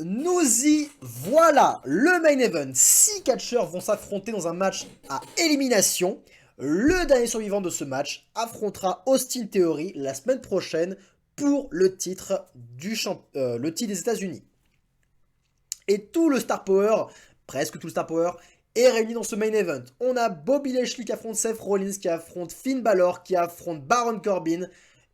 nous y voilà, le main event. 6 catcheurs vont s'affronter dans un match à élimination. Le dernier survivant de ce match affrontera Austin Theory la semaine prochaine pour le titre, le titre des États-Unis. Et tout le Star Power, presque tout le Star Power, est réuni dans ce main event. On a Bobby Lashley qui affronte Seth Rollins, qui affronte Finn Balor, qui affronte Baron Corbin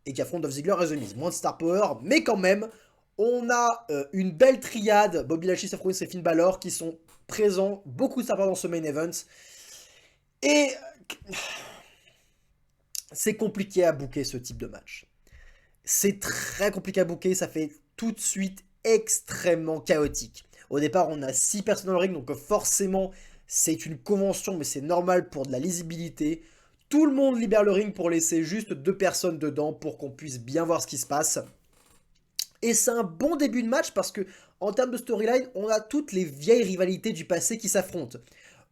et qui affronte Dolph Ziggler et The Miz. Moins de Star Power, mais quand même, on a une belle triade, Bobby Lashley, Seth Rollins et Finn Balor, qui sont présents, beaucoup de Star Power dans ce main event. Et c'est compliqué à booker ce type de match. C'est très compliqué à booker, ça fait tout de suite extrêmement chaotique. Au départ, on a 6 personnes dans le ring, donc forcément, c'est une convention, mais c'est normal pour de la lisibilité. Tout le monde libère le ring pour laisser juste 2 personnes dedans pour qu'on puisse bien voir ce qui se passe. Et c'est un bon début de match parce que, en termes de storyline, on a toutes les vieilles rivalités du passé qui s'affrontent.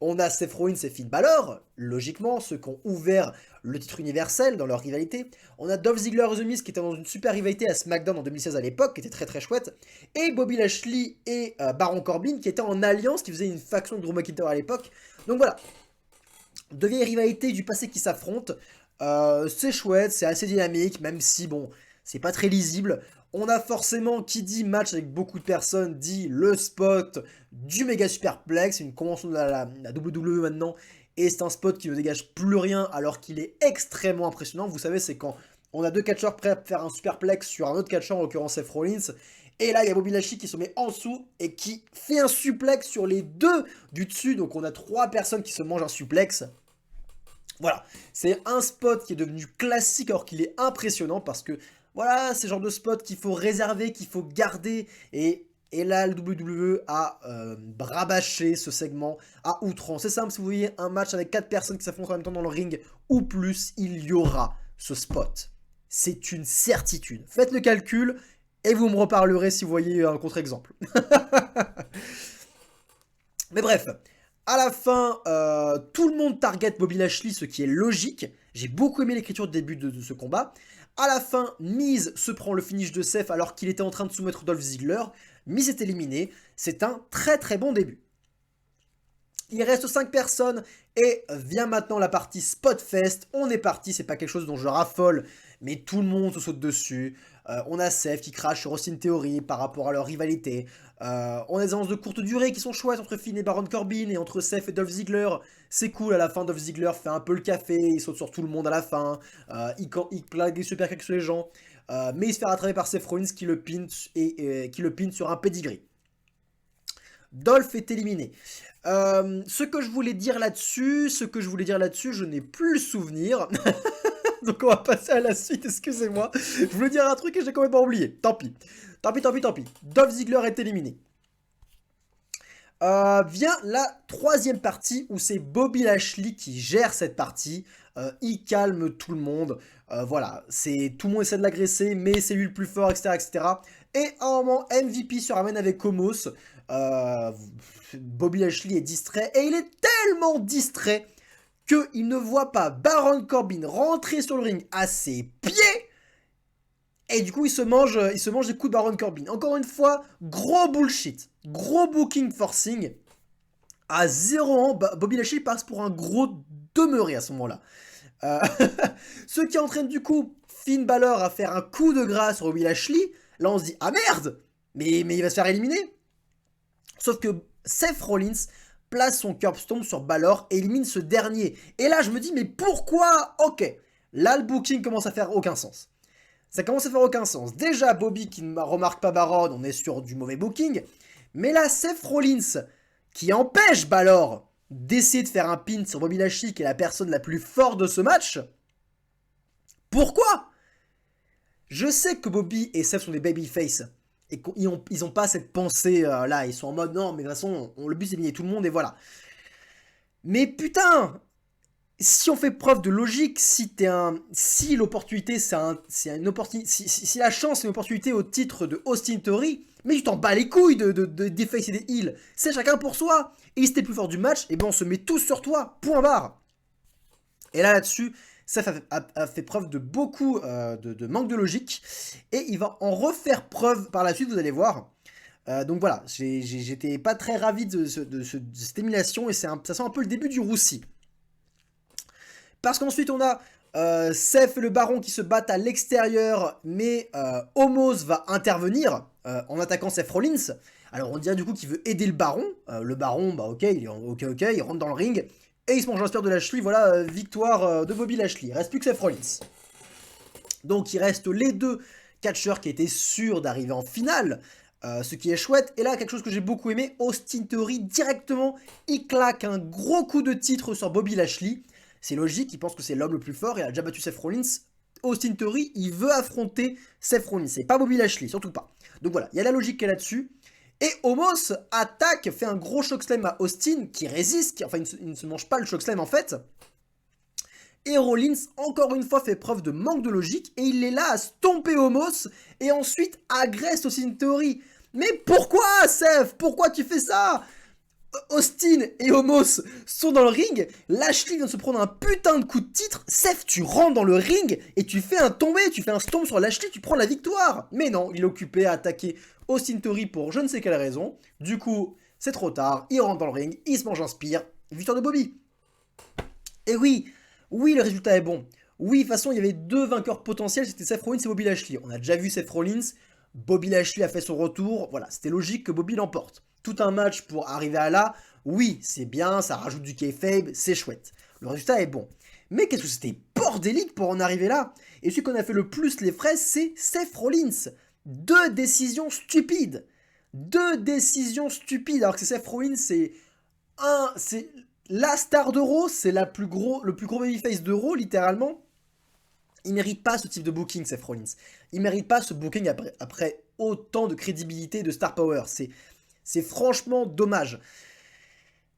On a Seth Rollins et Finn Balor, logiquement, ceux qui ont ouvert le titre universel dans leur rivalité. On a Dolph Ziggler et The Miz qui étaient dans une super rivalité à SmackDown en 2016 à l'époque, qui était très très chouette. Et Bobby Lashley et Baron Corbin qui étaient en alliance, qui faisaient une faction de Drew McIntyre à l'époque. Donc voilà, de vieilles rivalités du passé qui s'affrontent. C'est chouette, c'est assez dynamique, même si bon, c'est pas très lisible. On a forcément, qui dit match avec beaucoup de personnes, dit le spot du méga superplex, une convention de la WWE maintenant, et c'est un spot qui ne dégage plus rien alors qu'il est extrêmement impressionnant. Vous savez, c'est quand on a 2 catcheurs prêts à faire un superplex sur un autre catcheur, en l'occurrence Seth Rollins, et là il y a Bobby Lashley qui se met en dessous et qui fait un suplex sur les 2 du dessus, donc on a 3 personnes qui se mangent un suplex. Voilà, c'est un spot qui est devenu classique alors qu'il est impressionnant parce que voilà, c'est le genre de spot qu'il faut réserver, qu'il faut garder et là le WWE a rabâché ce segment à outrance. C'est simple, si vous voyez un match avec 4 personnes qui s'affrontent en même temps dans le ring ou plus, il y aura ce spot. C'est une certitude. Faites le calcul et vous me reparlerez si vous voyez un contre-exemple. Mais bref, à la fin, tout le monde target Bobby Lashley, ce qui est logique. J'ai beaucoup aimé l'écriture de début de ce combat. À la fin, Miz se prend le finish de Seth alors qu'il était en train de soumettre Dolph Ziggler. Miz est éliminé. C'est un très très bon début. Il reste 5 personnes et vient maintenant la partie Spotfest. On est parti, c'est pas quelque chose dont je raffole, mais tout le monde se saute dessus. On a Seth qui crache sur Austin Theory par rapport à leur rivalité. On a des annonces de courte durée qui sont chouettes entre Finn et Baron Corbin et entre Seth et Dolph Ziggler. C'est cool, à la fin Dolph Ziggler fait un peu le café, il saute sur tout le monde à la fin. Il plaque des super kicks sur les gens. Mais il se fait rattraper par Seth Rollins qui le pin, qui le pin sur un pedigree. Dolph est éliminé. Ce que je voulais dire là-dessus, je n'ai plus le souvenir. Donc on va passer à la suite, excusez-moi. Je voulais dire un truc et j'ai complètement oublié. Tant pis. Tant pis. Dolph Ziggler est éliminé. Vient la 3e partie où c'est Bobby Lashley qui gère cette partie. Il calme tout le monde. Voilà, tout le monde essaie de l'agresser, mais c'est lui le plus fort, etc., etc. Et à un moment, MVP se ramène avec Homos. Bobby Lashley est distrait et il est tellement distrait qu'il ne voit pas Baron Corbin rentrer sur le ring à ses pieds. Et du coup, il se mange des coups de Baron Corbin. Encore une fois, gros bullshit. Gros booking forcing. À 0 ans, Bobby Lashley passe pour un gros demeuré à ce moment-là. Euh, ce qui entraîne du coup Finn Balor à faire un coup de grâce sur Bobby Lashley. Là, on se dit, ah merde, mais il va se faire éliminer. Sauf que Seth Rollins place son curb stomp sur Balor et élimine ce dernier. Et là, je me dis, mais pourquoi? Ok, là, le booking commence à faire aucun sens. Ça commence à faire aucun sens. Déjà, Bobby qui ne remarque pas Baron, on est sur du mauvais booking. Mais là, Seth Rollins qui empêche Balor d'essayer de faire un pin sur Bobby Lashley, qui est la personne la plus forte de ce match. Pourquoi? Je sais que Bobby et Seth sont des babyface. Et qu'ils ont pas cette pensée là. Ils sont en mode non, mais de toute façon, le but c'est d'éliminer tout le monde et voilà. Mais putain, si on fait preuve de logique, si l'opportunité c'est une opportunité, si la chance c'est une opportunité au titre de Austin Theory, mais tu t'en bats les couilles des face et des heals. C'est chacun pour soi. Et si t'es plus fort du match, et ben on se met tous sur toi. Point barre. Et là-dessus, ça a fait preuve de beaucoup de manque de logique. Et il va en refaire preuve par la suite, vous allez voir. Donc voilà, j'étais pas très ravi de cette élimination et ça sent un peu le début du roussi. Parce qu'ensuite on a Seth et le Baron qui se battent à l'extérieur, mais Omos va intervenir en attaquant Seth Rollins. Alors on dirait du coup qu'il veut aider le Baron. Le Baron, bah ok, il rentre dans le ring et il se mange un spear de Lashley. Voilà, victoire de Bobby Lashley. Il reste plus que Seth Rollins. Donc il reste les deux catcheurs qui étaient sûrs d'arriver en finale. Ce qui est chouette. Et là, quelque chose que j'ai beaucoup aimé, Austin Theory directement, il claque un gros coup de titre sur Bobby Lashley. C'est logique, il pense que c'est l'homme le plus fort, il a déjà battu Seth Rollins. Austin Theory, il veut affronter Seth Rollins, c'est pas Bobby Lashley, surtout pas. Donc voilà, il y a la logique qui est là-dessus. Et Omos attaque, fait un gros chokeslam à Austin, qui résiste, enfin il ne se mange pas le chokeslam en fait. Et Rollins, encore une fois, fait preuve de manque de logique, et il est là à stomper Omos, et ensuite agresse Austin Theory. Mais pourquoi, Seth? Pourquoi tu fais ça? Austin et Omos sont dans le ring, Lashley vient de se prendre un putain de coup de titre, Seth, tu rentres dans le ring et tu fais un tombé, tu fais un stomp sur Lashley, tu prends la victoire. Mais non, il est occupé à attaquer Austin Theory pour je ne sais quelle raison. Du coup, c'est trop tard, il rentre dans le ring, il se mange un spear, victoire de Bobby. Et oui, le résultat est bon. Oui, de toute façon, il y avait deux vainqueurs potentiels, c'était Seth Rollins et Bobby Lashley. On a déjà vu Seth Rollins, Bobby Lashley a fait son retour, voilà, c'était logique que Bobby l'emporte. Tout un match pour arriver à là, oui, c'est bien, ça rajoute du kayfabe, c'est chouette. Le résultat est bon. Mais qu'est-ce que c'était bordélique pour en arriver là? Et celui qu'on a fait le plus les fraises, c'est Seth Rollins. Deux décisions stupides. Alors que Seth Rollins, c'est la star d'Euro, c'est le plus gros babyface d'Euro, littéralement. Il mérite pas ce type de booking, Seth Rollins. Il mérite pas ce booking après autant de crédibilité et de star power. C'est franchement dommage.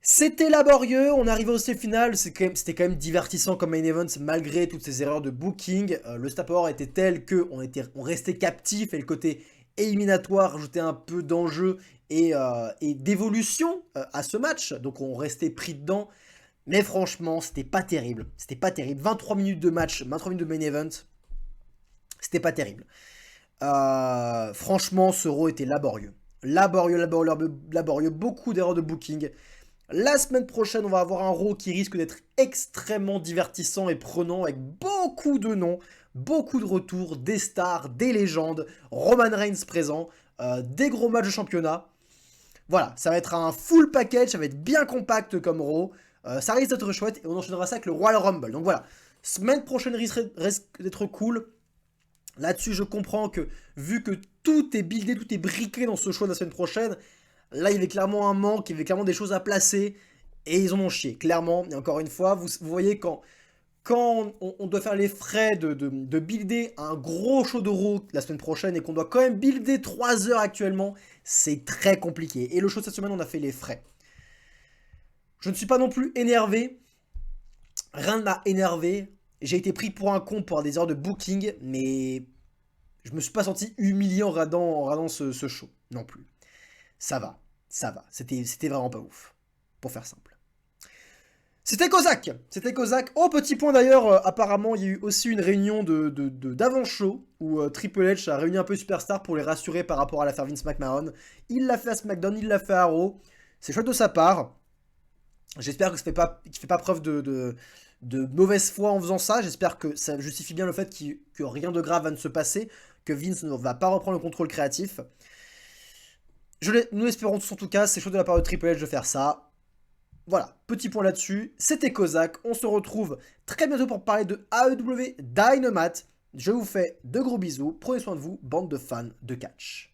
C'était laborieux, on arrivait au final, c'était quand même divertissant comme main event malgré toutes ces erreurs de booking. Le star power était tel qu'on restait captif et le côté éliminatoire rajoutait un peu d'enjeu et d'évolution à ce match. Donc on restait pris dedans. Mais franchement, c'était pas terrible. 23 minutes de match, 23 minutes de main event. C'était pas terrible. Franchement, ce Raw était laborieux. Laborieux, beaucoup d'erreurs de booking. La semaine prochaine, on va avoir un Raw qui risque d'être extrêmement divertissant et prenant avec beaucoup de noms, beaucoup de retours, des stars, des légendes, Roman Reigns présent, des gros matchs de championnat. Voilà, ça va être un full package, ça va être bien compact comme Raw. Ça risque d'être chouette et on enchaînera ça avec le Royal Rumble. Donc voilà, semaine prochaine risque d'être cool. Là-dessus, je comprends que, vu que tout est buildé, tout est briqué dans ce show de la semaine prochaine, là, il y avait clairement un manque, il y avait clairement des choses à placer, et ils en ont chié, clairement. Et encore une fois, vous voyez, quand on doit faire les frais de builder un gros show de Raw la semaine prochaine, et qu'on doit quand même builder 3 heures actuellement, c'est très compliqué. Et le show de cette semaine, on a fait les frais. Je ne suis pas non plus énervé, rien ne m'a énervé. J'ai été pris pour un con pour des heures de booking, mais je me suis pas senti humilié en regardant ce show, non plus. Ça va. C'était vraiment pas ouf, pour faire simple. C'était Kozak. Oh, petit point d'ailleurs, apparemment, il y a eu aussi une réunion d'avant-show, où Triple H a réuni un peu Superstar pour les rassurer par rapport à l'affaire Vince McMahon. Il l'a fait à SmackDown, il l'a fait à Raw. C'est chouette de sa part. J'espère qu'il ne fait pas preuve de mauvaise foi en faisant ça. J'espère que ça justifie bien le fait que rien de grave va ne se passer, que Vince ne va pas reprendre le contrôle créatif. Nous l'espérons tous en tout cas, c'est chaud de la part de Triple H de faire ça. Voilà, petit point là-dessus. C'était Kozak, on se retrouve très bientôt pour parler de AEW Dynamite. Je vous fais de gros bisous, prenez soin de vous, bande de fans de catch.